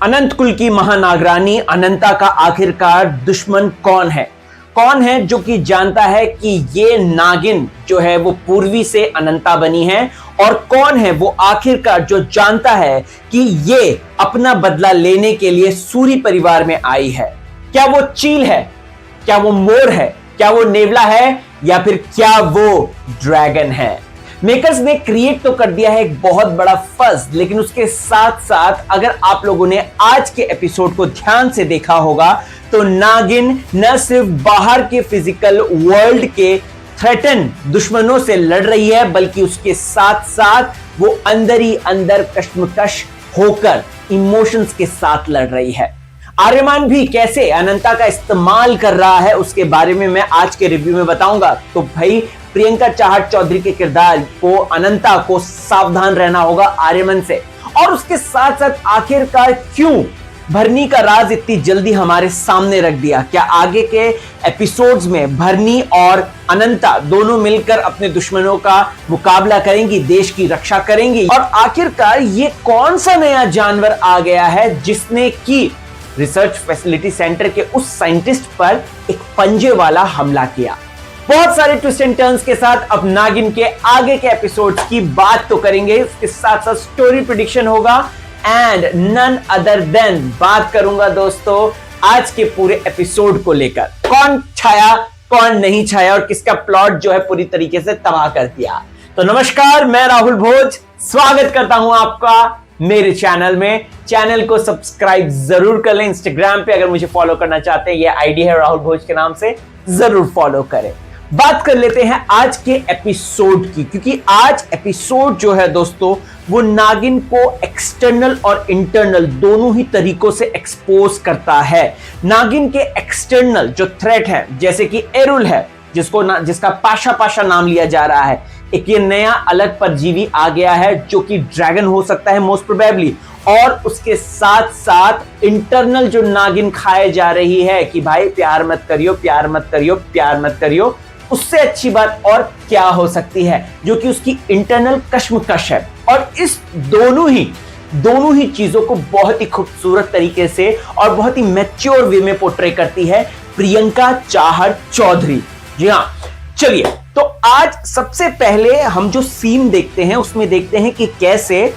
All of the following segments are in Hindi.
अनंत कुल की महानागरानी अनंता का आखिरकार दुश्मन कौन है? कौन है जो कि जानता है कि ये नागिन जो है वो पूर्वी से अनंता बनी है, और कौन है वो आखिरकार जो जानता है कि ये अपना बदला लेने के लिए सूरी परिवार में आई है? क्या वो चील है? क्या वो मोर है? क्या वो नेवला है? या फिर क्या वो ड्रैगन है? मेकर्स ने क्रिएट तो कर दिया है एक बहुत बड़ा फज, लेकिन उसके साथ साथ अगर आप लोगों ने आज के एपिसोड को ध्यान से देखा होगा तो नागिन न सिर्फ बाहर के फिजिकल वर्ल्ड के थ्रेटन दुश्मनों से लड़ रही है, बल्कि उसके साथ साथ वो अंदर ही अंदर कश्मकश होकर इमोशंस के साथ लड़ रही है। आर्यमान भी कैसे अनंता का इस्तेमाल कर रहा है उसके बारे में मैं आज के रिव्यू में बताऊंगा। तो भाई प्रियंका चाहर चौधरी के किरदार को, अनंता को सावधान रहना होगा आर्यमन से। और उसके साथ साथ आखिरकार क्यों भरनी का राज इतनी जल्दी हमारे सामने रख दिया? क्या आगे के एपिसोड्स में भरनी और अनंता दोनों मिलकर अपने दुश्मनों का मुकाबला करेंगी, देश की रक्षा करेंगी? और आखिरकार ये कौन सा नया जानवर आ गया है जिसने की रिसर्च फैसिलिटी सेंटर के उस साइंटिस्ट पर एक पंजे वाला हमला किया? बहुत सारे ट्विस्ट एंड टर्न्स के साथ अब नागिन के आगे के एपिसोड्स की बात तो करेंगे, उसके साथ साथ स्टोरी प्रेडिक्शन होगा एंड नन अदर देन बात करूंगा दोस्तों आज के पूरे एपिसोड को लेकर। कौन छाया, कौन नहीं छाया और किसका प्लॉट जो है पूरी तरीके से तबाह कर दिया। तो नमस्कार, मैं राहुल भोज स्वागत करता हूं आपका मेरे चैनल में। चैनल को सब्सक्राइब जरूर कर लें। इंस्टाग्राम पे अगर मुझे फॉलो करना चाहते हैं, ये आईडी है राहुल भोज के नाम से, जरूर फॉलो करें। बात कर लेते हैं आज के एपिसोड की, क्योंकि आज एपिसोड जो है दोस्तों वो नागिन को एक्सटर्नल और इंटरनल दोनों ही तरीकों से एक्सपोज करता है। नागिन के एक्सटर्नल जो थ्रेट है, जैसे कि एरुल है जिसका पाशा पाशा नाम लिया जा रहा है, एक ये नया अलग परजीवी आ गया है जो कि ड्रैगन हो सकता है मोस्ट प्रोबेबली। और उसके साथ साथ इंटरनल जो नागिन खाए जा रही है कि भाई प्यार मत करियो, प्यार मत करियो, प्यार मत करियो, उससे अच्छी बात और क्या हो सकती है, जो कि उसकी इंटरनल कश्मकश है। और इस दोनों ही चीजों को बहुत ही खूबसूरत तरीके से और बहुत ही मैच्योर वे में पोर्ट्रे करती है प्रियंका चाहर चौधरी। जी हाँ, चलिए तो आज सबसे पहले हम जो सीन देखते हैं उसमें देखते हैं कि कैसे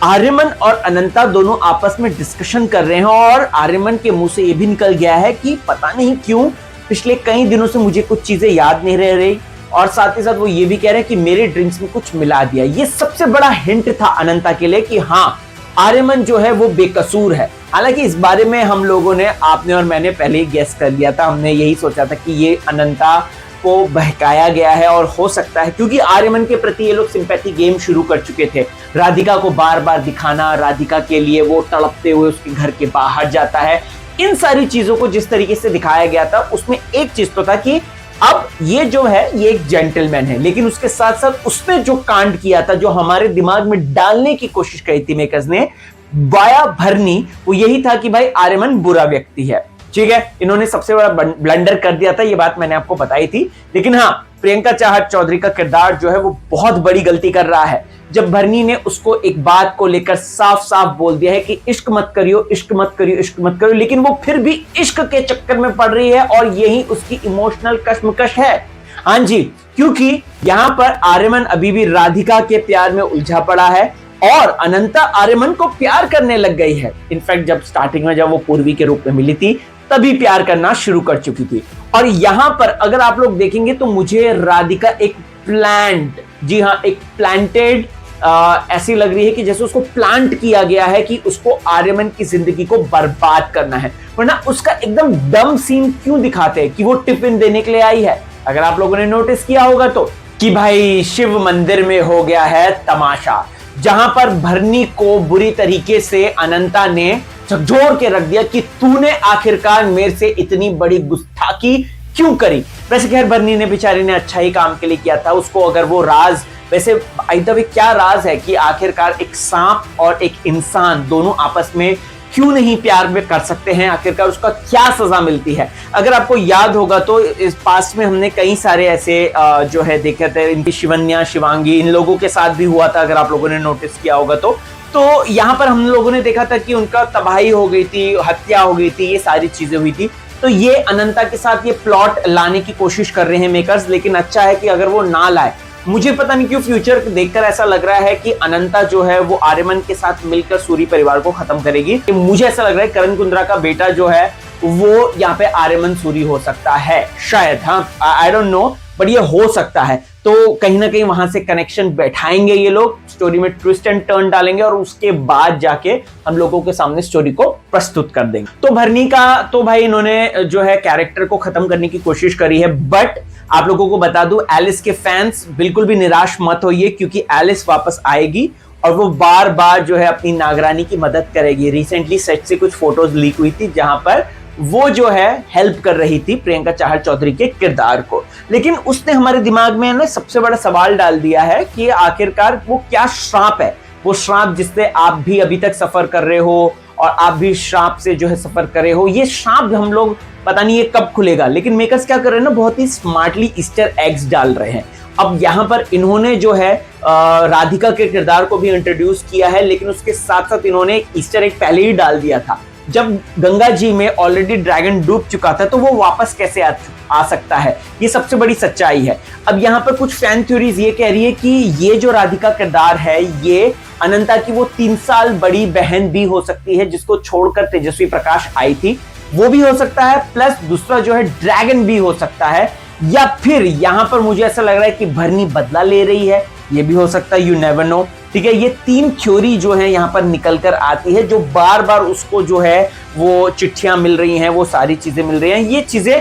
आर्यमन और अनंता दोनों आपस में डिस्कशन कर रहे हैं। और आर्यमन के मुंह से यह भी निकल गया है कि पता नहीं क्यों पिछले कई दिनों से मुझे कुछ चीजें याद नहीं रह रही, और साथ ही साथ वो ये भी कह रहे हैं कि मेरे ड्रिंक्स में कुछ मिला दिया। ये सबसे बड़ा हिंट था अनंता के लिए कि हाँ, आर्यमन जो है वो बेकसूर है। हालांकि इस बारे में हम लोगों ने, आपने और मैंने पहले ही गेस कर लिया था। हमने यही सोचा था कि ये अनंता को बहकाया गया है, और हो सकता है क्योंकि आर्यमन के प्रति ये लोग सिंपैथी गेम शुरू कर चुके थे। राधिका को बार बार दिखाना, राधिका के लिए वो तड़पते हुए उसके घर के बाहर जाता है, इन सारी चीजों को जिस तरीके से दिखाया गया था उसमें एक चीज तो था कि अब ये जो है ये एक जेंटलमैन है। लेकिन उसके साथ साथ उसने जो कांड किया था, जो हमारे दिमाग में डालने की कोशिश करी थी मेकर्स ने वाया भरनी, वो यही था कि भाई आर्यमन बुरा व्यक्ति है। ठीक है, इन्होंने सबसे बड़ा ब्लंडर कर दिया था, ये बात मैंने आपको बताई थी। लेकिन हाँ, प्रियंका चाहर चौधरी का किरदार जो है वो बहुत बड़ी गलती कर रहा है जब भरनी ने उसको एक बात को लेकर साफ साफ बोल दिया है कि इश्क मत करियो, इश्क मत करियो, इश्क मत करियो, लेकिन वो फिर भी इश्क के चक्कर में पड़ रही है। और यही उसकी इमोशनल कश्मकश है। हाँ जी, क्योंकि यहां पर आर्यमन अभी भी राधिका के प्यार में उलझा पड़ा है और अनंता आर्यमन को प्यार करने लग गई है। इनफैक्ट जब स्टार्टिंग में जब वो पूर्वी के रूप में मिली थी तभी प्यार करना शुरू कर चुकी थी। और यहां पर अगर आप लोग देखेंगे तो मुझे राधिका एक प्लांट, जी हाँ, एक प्लांटेड ऐसी लग रही है कि जैसे उसको प्लांट किया गया है कि उसको आर्यमन की जिंदगी को बर्बाद करना है। वरना उसका एकदम डम सीन क्यों दिखाते हैं कि वो टिफिन देने के लिए आई है? अगर आप लोगों ने नोटिस किया होगा तो कि भाई शिव मंदिर में हो गया है तमाशा, जहां पर भरनी को बुरी तरीके से अनंता ने झकझोर के रख दिया कि तूने आखिरकार मेरे से इतनी बड़ी गुस्ताखी क्यों करी। वैसे खैर भरनी ने, बेचारी ने अच्छा ही काम के लिए किया था। उसको अगर वो राज, वैसे बाय द वे क्या राज है कि आखिरकार एक सांप और एक इंसान दोनों आपस में क्यों नहीं प्यार में कर सकते हैं, आखिरकार उसका क्या सजा मिलती है? अगर आपको याद होगा तो इस पास्ट में हमने कई सारे ऐसे जो है देखे थे, इनकी शिवन्या, शिवांगी, इन लोगों के साथ भी हुआ था। अगर आप लोगों ने नोटिस किया होगा तो तो यहाँ पर हम लोगों ने देखा था कि उनका तबाही हो गई थी, हत्या हो गई थी, ये सारी चीजें हुई थी। तो ये अनंता के साथ ये प्लॉट लाने की कोशिश कर रहे हैं मेकर्स, लेकिन अच्छा है कि अगर वो ना लाए। मुझे पता नहीं क्यों फ्यूचर देखकर ऐसा लग रहा है कि अनंता जो है वो आर्यमन के साथ मिलकर सूरी परिवार को खत्म करेगी। मुझे ऐसा लग रहा है करण कुंद्रा का बेटा जो है वो यहाँ पे आर्यमन सूरी हो सकता है, शायद। हाँ, आई डोंट नो, बट ये हो सकता है। तो कहीं ना कहीं वहां से कनेक्शन बैठाएंगे ये लोग, स्टोरी में ट्विस्ट एंड टर्न डालेंगे और उसके बाद जाके हम लोगों के सामने स्टोरी को प्रस्तुत कर देंगे। तो भरनी का तो भाई इन्होंने जो है कैरेक्टर को खत्म करने की कोशिश करी है, बट आप लोगों को बता दूं, एलिस के फैंस बिल्कुल भी निराश मत होइए, क्योंकि एलिस वापस आएगी और वो बार बार जो है अपनी नागरानी की मदद करेगी। रिसेंटली सेट से कुछ फोटोज लीक हुई थी जहां पर वो जो है हेल्प कर रही थी प्रियंका चाहर चौधरी के किरदार को, लेकिन उसने हमारे दिमाग में ना सबसे बड़ा सवाल डाल दिया है कि आखिरकार वो क्या श्राप है, वो श्राप जिससे आप भी अभी तक सफर कर रहे हो और आप भी श्राप से जो है सफर कर रहे हो। ये श्राप हम लोग पता नहीं ये कब खुलेगा, लेकिन मेकर्स क्या कर रहे हैं ना, बहुत ही स्मार्टली ईस्टर एग्स डाल रहे हैं। अब यहाँ पर इन्होंने जो है राधिका के किरदार को भी इंट्रोड्यूस किया है, लेकिन उसके साथ साथ इन्होंने एक ईस्टर एग पहले ही डाल दिया था। जब गंगा जी में ऑलरेडी ड्रैगन डूब चुका था तो वो वापस कैसे आ सकता है, ये सबसे बड़ी सच्चाई है। अब यहाँ पर कुछ फैन थ्योरीज ये कह रही है कि ये जो राधिका किरदार है ये अनंता की वो 3 साल बड़ी बहन भी हो सकती है, जिसको छोड़कर तेजस्वी प्रकाश आई थी, वो भी हो सकता है, प्लस दूसरा जो है ड्रैगन भी हो सकता है, या फिर यहां पर मुझे ऐसा लग रहा है कि भरनी बदला ले रही है, ये भी हो सकता है, यू नेवर नो। ठीक है, ये 3 थ्योरी जो है यहां पर निकल कर आती है, जो बार बार उसको जो है वो चिट्ठियां मिल रही हैं, वो सारी चीजें मिल रही हैं, ये चीजें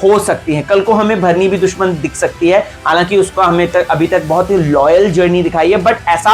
हो सकती हैं। कल को हमें भरनी भी दुश्मन दिख सकती है, हालांकि उसका हमें अभी तक बहुत ही लॉयल जर्नी दिखाई है, बट ऐसा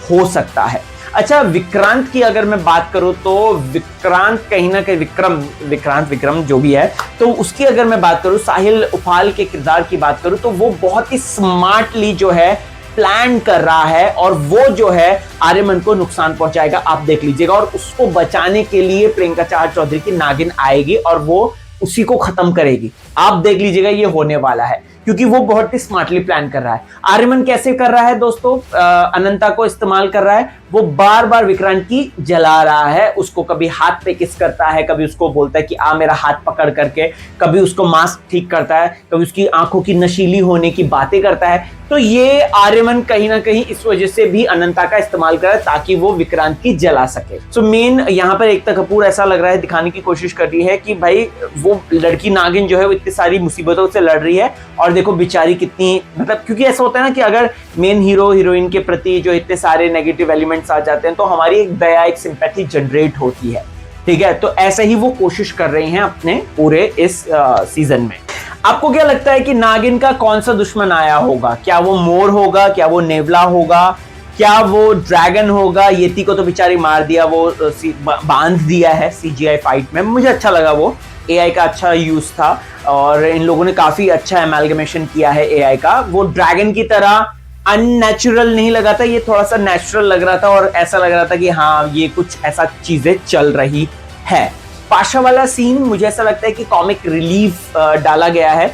हो सकता है। अच्छा, विक्रांत की अगर मैं बात करूं तो विक्रांत कहीं ना कहीं विक्रम जो भी है, तो उसकी अगर मैं बात करूं, साहिल उफाल के किरदार की बात करूं, तो वो बहुत ही स्मार्टली जो है प्लान कर रहा है और वो जो है आर्यमन को नुकसान पहुंचाएगा, आप देख लीजिएगा। और उसको बचाने के लिए प्रियंका चाहर चौधरी की नागिन आएगी और वो उसी को खत्म करेगी, आप देख लीजिएगा, ये होने वाला है, क्योंकि वो बहुत ही स्मार्टली प्लान कर रहा है। आर्यमन कैसे कर रहा है दोस्तों, अनंता को इस्तेमाल कर रहा है, वो बार बार विक्रांत की जला रहा है, उसको कभी हाथ पे किस करता है, कभी उसको बोलता है कि आ मेरा हाथ पकड़ करके, कभी उसको मास्क ठीक करता है, कभी उसकी आंखों की नशीली होने की बातें करता है। तो ये आर्यमन कहीं ना कहीं इस वजह से भी अनंता का इस्तेमाल कर रहा है ताकि वो विक्रांत की जला सके। सो मेन यहाँ पर एकता कपूर ऐसा लग रहा है दिखाने की कोशिश कर रही है कि भाई वो लड़की नागिन जो है वो इतनी सारी मुसीबतों से लड़ रही है, और देखो बेचारी कितनी, मतलब क्योंकि ऐसा होता है ना कि अगर मेन हीरो हीरोइन के प्रति जो इतने सारे नेगेटिव एलिमेंट्स आ जाते हैं तो हमारी एक दया, एक सिंपैथी जनरेट होती है। ठीक है, तो ऐसे ही वो कोशिश कर रही हैं अपने पूरे इस सीजन में। आपको क्या लगता है कि नागिन का कौन सा दुश्मन आया होगा? क्या वो मोर होगा, क्या वो नेवला होगा, क्या वो ड्रैगन होगा? येती को तो बेचारी मार दिया, वो बांध दिया है सीजीआई फाइट में, मुझे अच्छा लगा, वो एआई का अच्छा यूज था और इन लोगों ने काफी अच्छा एमैल्गमेशन किया है एआई का। वो ड्रैगन की तरह अननेचुरल नहीं लगा था, ये थोड़ा सा नेचुरल लग रहा था और ऐसा लग रहा था कि हाँ ये कुछ ऐसा चीजें चल रही है। पाशा वाला सीन मुझे ऐसा लगता है कि कॉमिक रिलीफ डाला गया है,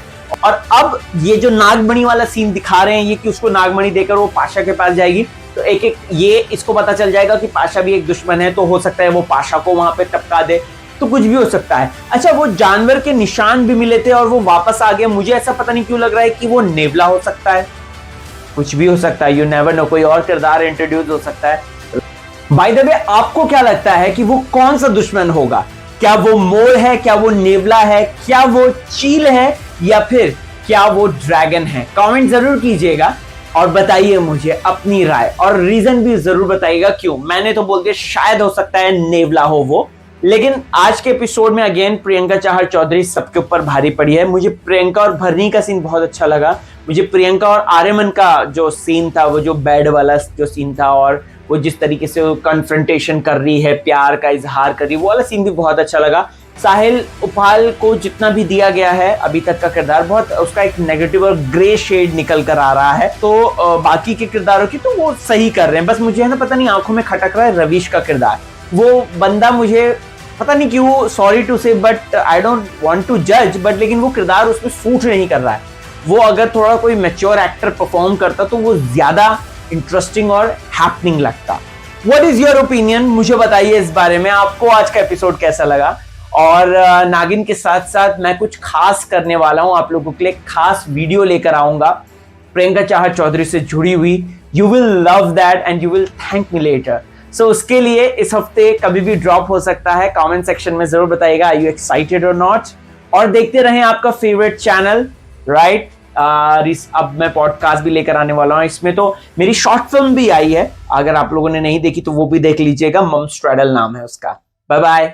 और अब ये जो नागमणि वाला सीन दिखा रहे हैं ये कि उसको नागमणि देकर वो पाशा के पास जाएगी, तो एक एक ये इसको पता चल जाएगा कि पाशा भी एक दुश्मन है, तो हो सकता है वो पाशा को वहां पे टपका दे, तो कुछ भी हो सकता है। अच्छा, वो जानवर के निशान भी मिले थे और वो वापस आ गया, मुझे ऐसा पता नहीं क्यों लग रहा है कि वो नेवला हो सकता है, कुछ भी हो सकता है, यू नेवर नो, कोई और किरदार इंट्रोड्यूस हो सकता है। बाय द वे, आपको क्या लगता है कि वो कौन सा दुश्मन होगा? क्या वो मोर है, क्या वो नेवला है, क्या वो चील है, या फिर क्या वो ड्रैगन है? कमेंट जरूर कीजिएगा और बताइए मुझे अपनी राय, और रीजन भी जरूर बताइएगा क्यों। मैंने तो बोल दिया शायद हो सकता है नेवला हो वो, लेकिन आज के एपिसोड में अगेन प्रियंका चाहर चौधरी सबके ऊपर भारी पड़ी है। मुझे प्रियंका और भरनी का सीन बहुत अच्छा लगा, मुझे प्रियंका और आर्यमन का जो सीन था, वो जो बेड वाला जो सीन था, और वो जिस तरीके से वो कन्फ्रंटेशन कर रही है, प्यार का इजहार कर रही है, वो वाला सीन भी बहुत अच्छा लगा। साहिल उफाल को जितना भी दिया गया है अभी तक का किरदार, बहुत उसका एक नेगेटिव और ग्रे शेड निकल कर आ रहा है, तो बाकी के किरदारों की तो वो सही कर रहे हैं। बस मुझे है ना पता नहीं आंखों में खटक रहा है रवीश का किरदार, वो बंदा मुझे पता नहीं क्यों, sorry to say but I don't want to जज, बट लेकिन वो किरदार उसमें सूट नहीं कर रहा है। वो अगर थोड़ा कोई मैच्योर एक्टर परफॉर्म करता तो वो ज्यादा इंटरेस्टिंग और हैपनिंग लगता। व्हाट इज योर ओपिनियन, मुझे बताइए इस बारे में, आपको आज का एपिसोड कैसा लगा। और नागिन के साथ साथ मैं कुछ खास करने वाला हूं, आप लोगों के लिए खास वीडियो लेकर आऊंगा प्रियंका चाहर चौधरी से जुड़ी हुई। You will love that and you will thank me later. So उसके लिए इस हफ्ते कभी भी ड्रॉप हो सकता है, कमेंट सेक्शन में जरूर बताइएगा आर यू एक्साइटेड और नॉट। और देखते रहें आपका फेवरेट चैनल, राइट। अब मैं पॉडकास्ट भी लेकर आने वाला हूं, इसमें तो मेरी शॉर्ट फिल्म भी आई है, अगर आप लोगों ने नहीं देखी तो वो भी देख लीजिएगा, मम स्ट्रैडल नाम है उसका। Bye bye.